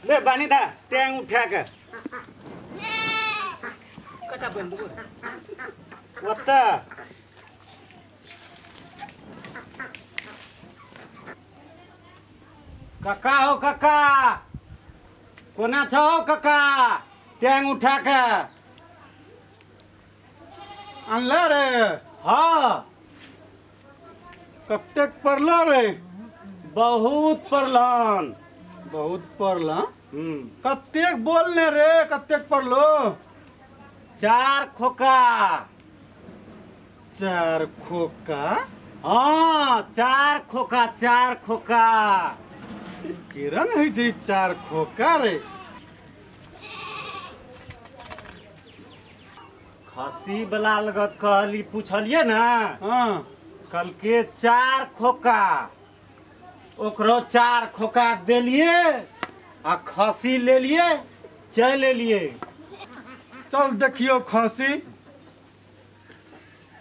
ले बानी था टैंग उठा के कता बंद वत्ता काका हो काका कोना छौ काका टैंग उठा के अनला रे हाँ कतेक पड़लो रे बहुत परलन बहुत पड़ला हम्म कतेक बोलने रे कतेक पड़लो 4 खोका 4 खोका हाँ 4 खोका 4 खोका किरण है जी 4 खोका रे खसी वाला लगत कहली पूछलिए ना हाँ कल के 4 खोका ओकरो 4 खोका देलिए आ खसी ले लिए चल एलिए चल देखियो खसी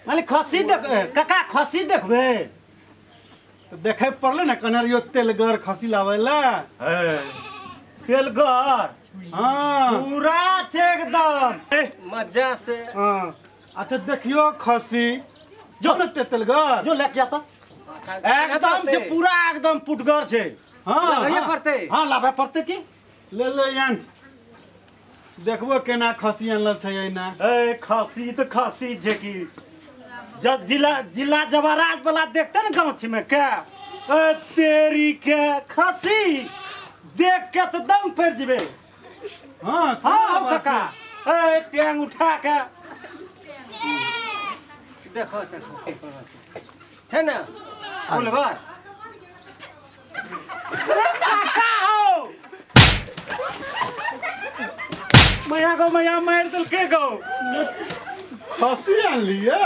माने खसी देख काका खसी देखबे तो देखे पड़ले ना कनरियो तेलगर खसी लावेला तेलगर हाँ पूरा छे एकदम मजा से हाँ अच्छा देखियो खसी जो न तेलगर जो लेके आता एकदम से पूरा एकदम पुटगर छे हाँ लगाइए पड़ते हाँ लाभे पड़ते की ले ले यान देखबो केना खसी अनल छै ना ए खसी तो खसी छे की जब जिला जवाराज वाला देखते ना गाँव में क्या तेरी के खसी देख के तो दम पर जबे हाँ हाँ काका ए टैंग उठा के देखो देखो है ना बोलगर काका हो मैया मार दल के गो खसी अनलिए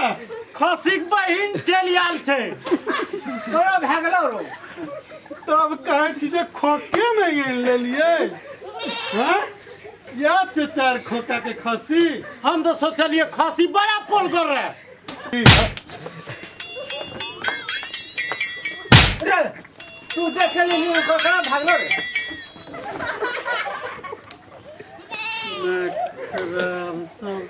खसी बहिन चल आल छे तोरा भए गेलो रो तब कहे छी जे खोके में आन लेलिए हां या 4 खोका के खसी हम तो सोचलिए खसी बड़ा पोल कर रहे रे तू देख ले ककड़ा भागलो रे खराब सब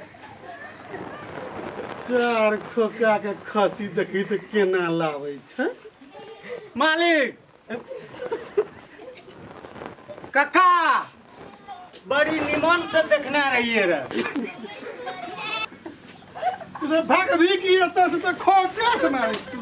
4 खोका के खसी देखी तो केना लावे छै मालिक काका बड़ी निमन से देखना रहिए रे तू भाग भी की एत से तो खोका से मारिस तू